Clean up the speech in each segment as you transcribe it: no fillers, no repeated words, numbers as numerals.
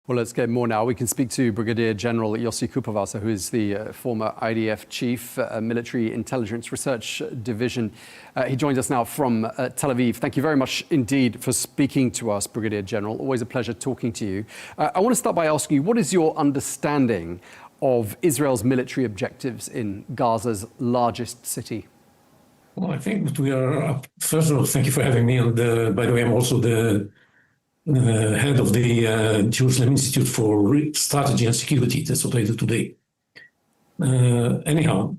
Well, let's get more now. We can speak to Brigadier General Yossi Kuperwasser, who is the former IDF chief, Military Intelligence Research Division. He joins us now from Tel Aviv. Thank you very much indeed for speaking to us, Brigadier General. Always a pleasure talking to you. I want to start by asking you, what is your understanding of Israel's military objectives in Gaza's largest city? Well, I think that we are, first of all, thank you for having me. And by the way, I'm also the head of the Jerusalem Institute for Strategy and Security. That's what I do today. Anyhow,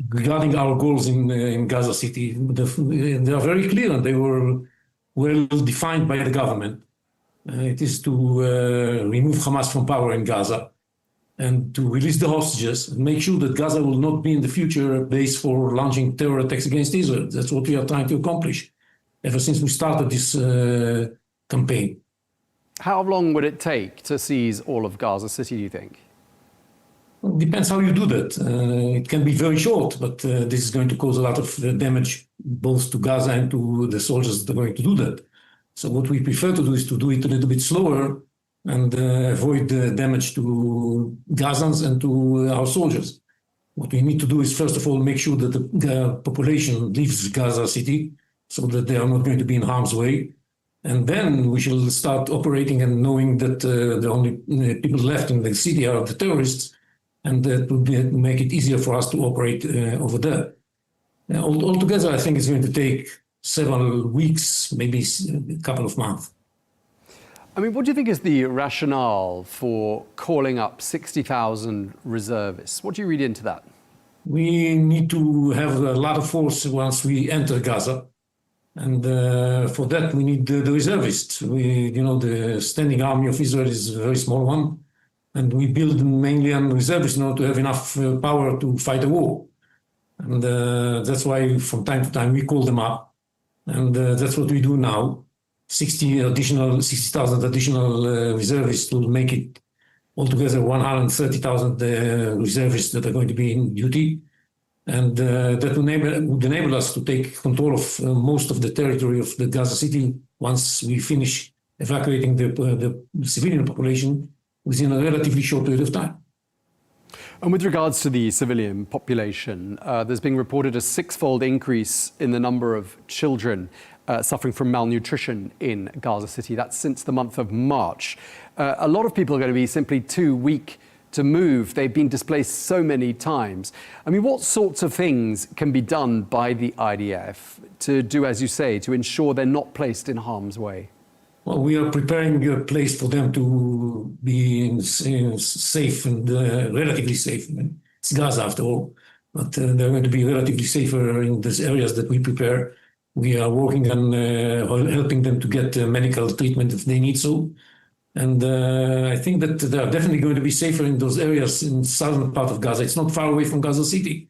regarding our goals in Gaza City, they are very clear and they were well defined by the government. It is to remove Hamas from power in Gaza and to release the hostages and make sure that Gaza will not be in the future a base for launching terror attacks against Israel. That's what we are trying to accomplish ever since we started this campaign. How long would it take to seize all of Gaza City, do you think? Well, it depends how you do that. It can be very short, but this is going to cause a lot of damage both to Gaza and to the soldiers that are going to do that. So what we prefer to do is to do it a little bit slower and avoid damage to Gazans and to our soldiers. What we need to do is, first of all, make sure that the population leaves Gaza City so that they are not going to be in harm's way. And then we shall start operating and knowing that the only people left in the city are the terrorists, and that would make it easier for us to operate over there. Altogether, I think it's going to take several weeks, maybe a couple of months. I mean, what do you think is the rationale for calling up 60,000 reservists? What do you read into that? We need to have a lot of force once we enter Gaza. And for that, we need the reservists. The standing army of Israel is a very small one. And we build mainly on reservists in order to have enough power to fight a war. And that's why from time to time we call them up. And that's what we do now. 60,000 additional reservists will make it altogether 130,000 reservists that are going to be in duty. And that would enable us to take control of most of the territory of the Gaza City once we finish evacuating the civilian population within a relatively short period of time. And with regards to the civilian population, there's been reported a six-fold increase in the number of children suffering from malnutrition in Gaza City. That's since the month of March. A lot of people are going to be simply too weak to move. They've been displaced so many times. I mean, what sorts of things can be done by the IDF to do, as you say, to ensure they're not placed in harm's way? Well, we are preparing a place for them to be safe and relatively safe. It's Gaza after all, but they're going to be relatively safer in these areas that we prepare. We are working on helping them to get medical treatment if they need so. And I think that they are definitely going to be safer in those areas in the southern part of Gaza. It's not far away from Gaza City,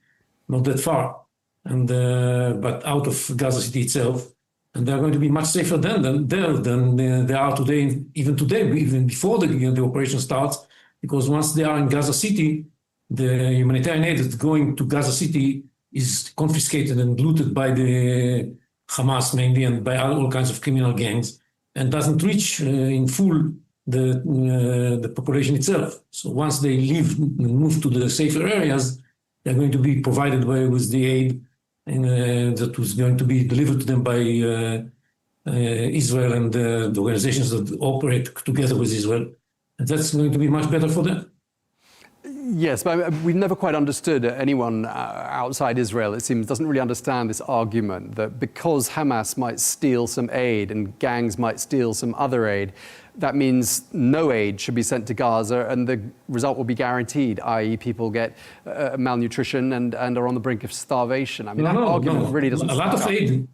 not that far, and but out of Gaza City itself. And they're going to be much safer than they are today, even before the operation starts, because once they are in Gaza City, the humanitarian aid that's going to Gaza City is confiscated and looted by the Hamas mainly and by all kinds of criminal gangs, and doesn't reach in full the population itself. So once they leave and move to the safer areas, they're going to be provided with the aid that was going to be delivered to them by Israel and the organizations that operate together with Israel. And that's going to be much better for them. Yes, but we've never quite understood, anyone outside Israel, it seems, doesn't really understand this argument that because Hamas might steal some aid and gangs might steal some other aid, that means no aid should be sent to Gaza and the result will be guaranteed, i.e. people get malnutrition and are on the brink of starvation. I mean, that argument really doesn't... A lot of aid,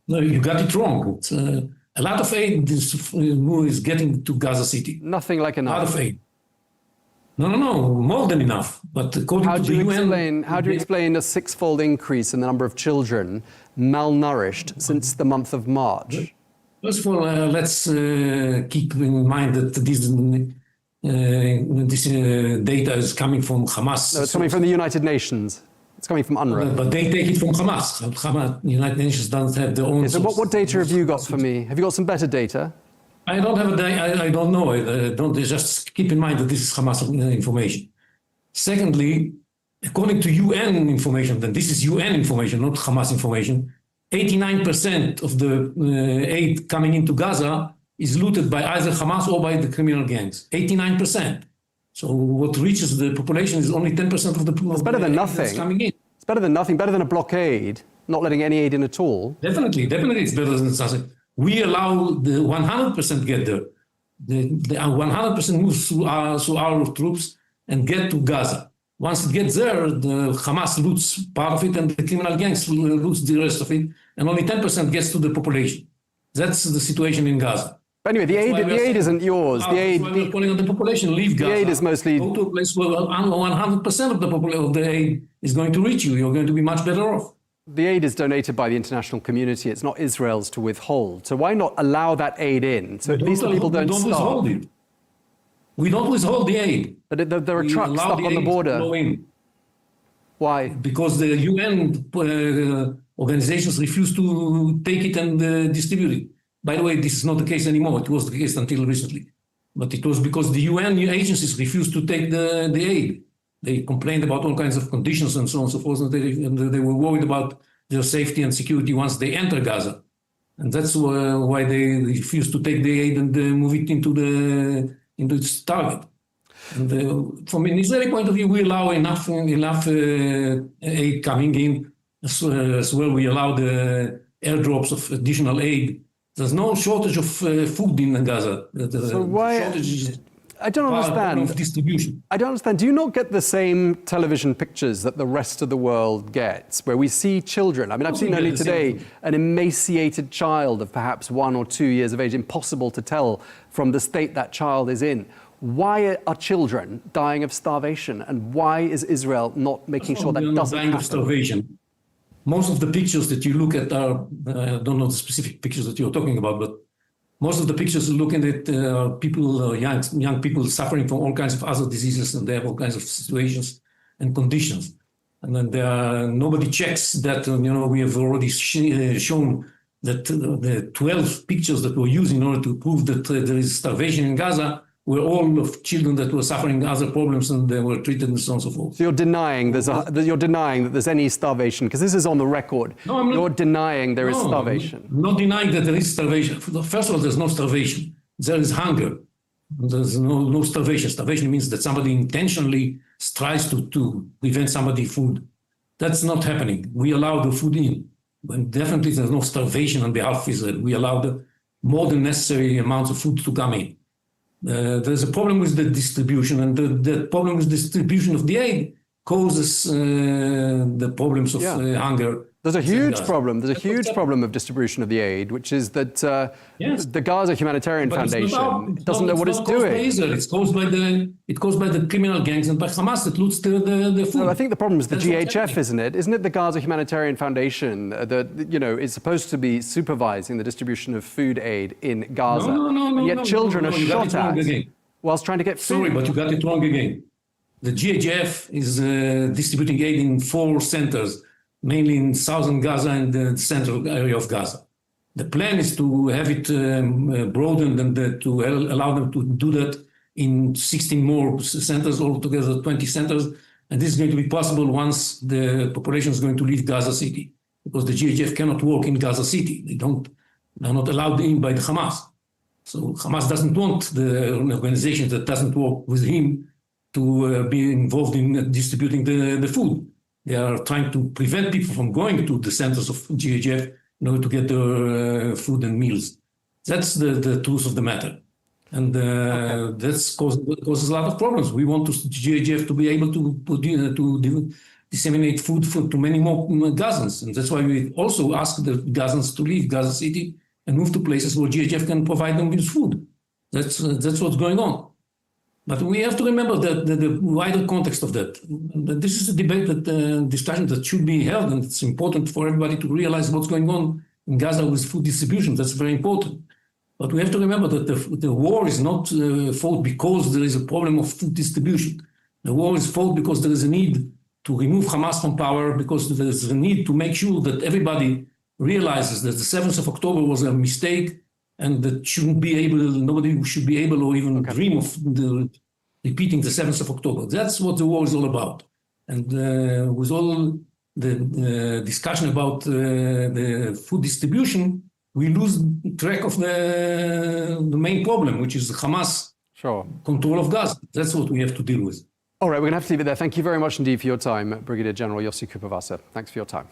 no, you got it wrong. A lot of aid is getting to Gaza City. Nothing like enough. A lot of aid. No, more than enough. But according to the UN... How do you explain a six-fold increase in the number of children malnourished since the month of March? First of all, let's keep in mind that this data is coming from Hamas. No, it's coming from the United Nations. It's coming from UNRWA. But they take it from Hamas. The United Nations doesn't have their own... So what data have you got for me? Have you got some better data? I don't have I don't know. Don't just keep in mind that this is Hamas information. Secondly, according to UN information, then this is UN information, not Hamas information, 89% of the aid coming into Gaza is looted by either Hamas or by the criminal gangs. 89%. So what reaches the population is only 10% of the It's better than nothing. That's coming in. It's better than nothing, better than a blockade, not letting any aid in at all. Definitely it's better than nothing. We allow the 100% get there. The 100% moves through our troops and get to Gaza. Once it gets there, the Hamas loots part of it and the criminal gangs loots the rest of it, and only 10% gets to the population. That's the situation in Gaza. But anyway, the aid isn't yours. The aid, we're calling on the population, leave Gaza. The aid is mostly... Go to a place where 100% of the aid is going to reach you. You're going to be much better off. The aid is donated by the international community. It's not Israel's to withhold. So why not allow that aid in? So at least the people don't starve. Withhold it. We don't withhold the aid. But there are trucks stuck on the border. Why? Because the UN organizations refuse to take it and distribute it. By the way, this is not the case anymore. It was the case until recently. But it was because the UN agencies refused to take the aid. They complained about all kinds of conditions and so on and so forth, and they were worried about their safety and security once they enter Gaza. And that's why they refused to take the aid and move it into its target. And from an Israeli point of view, we allow enough aid coming in as well. We allow the airdrops of additional aid. There's no shortage of food in Gaza. So why? I don't understand. Of distribution. I don't understand. Do you not get the same television pictures that the rest of the world gets, where we see children? I mean, I've seen only today an emaciated child of perhaps 1 or 2 years of age. Impossible to tell from the state that child is in. Why are children dying of starvation, and why is Israel not making sure that doesn't happen? Dying of starvation. Most of the pictures that you look at are, I don't know the specific pictures that you're talking about, but most of the pictures looking at people, young people suffering from all kinds of other diseases, and they have all kinds of situations and conditions. And then nobody checks that, we have already shown that the 12 pictures that were used in order to prove that there is starvation in Gaza were all of children that were suffering other problems and they were treated and so on and so forth. So you're denying you're denying that there's any starvation, because this is on the record. No, I'm not. You're denying there is starvation. I'm not denying that there is starvation. First of all, there's no starvation. There is hunger. There's no starvation. Starvation means that somebody intentionally tries to prevent somebody food. That's not happening. We allow the food in. And definitely there's no starvation on behalf of Israel. We allow the more than necessary amounts of food to come in. There's a problem with the distribution, and the problem with distribution of the aid causes the problems of hunger. There's a huge problem. There's a huge problem of distribution of the aid, which is that the Gaza Humanitarian Foundation doesn't know what it's doing. It's caused by the criminal gangs and by Hamas that loots the food. No, I think the problem is the GHF, isn't it? Isn't it the Gaza Humanitarian Foundation that is supposed to be supervising the distribution of food aid in Gaza? No, yet children are shot at whilst trying to get food. Sorry, but you got it wrong again. The GHF is distributing aid in 4 centers, mainly in southern Gaza and the central area of Gaza. The plan is to have it broadened and to allow them to do that in 16 more centers, altogether 20 centers. And this is going to be possible once the population is going to leave Gaza City, because the GHF cannot work in Gaza City. They're not allowed in by the Hamas. So Hamas doesn't want an organization that doesn't work with him to be involved in distributing the food. They are trying to prevent people from going to the centers of GHF in order to get their food and meals. That's the truth of the matter. And that causes a lot of problems. We want GHF to be able to disseminate food to many more Gazans. And that's why we also ask the Gazans to leave Gaza City and move to places where GHF can provide them with food. That's what's going on. But we have to remember that the wider context of that. This is a debate, discussion that should be held, and it's important for everybody to realize what's going on in Gaza with food distribution. That's very important. But we have to remember that the war is not fought because there is a problem of food distribution. The war is fought because there is a need to remove Hamas from power, because there is a need to make sure that everybody realizes that the 7th of October was a mistake, and that shouldn't be able, nobody should be able or even dream of repeating the 7th of October. That's what the war is all about. And with all the discussion about the food distribution, we lose track of the main problem, which is Hamas control of Gaza. That's what we have to deal with. All right, we're going to have to leave it there. Thank you very much indeed for your time, Brigadier General Yossi Kuperwasser. Thanks for your time.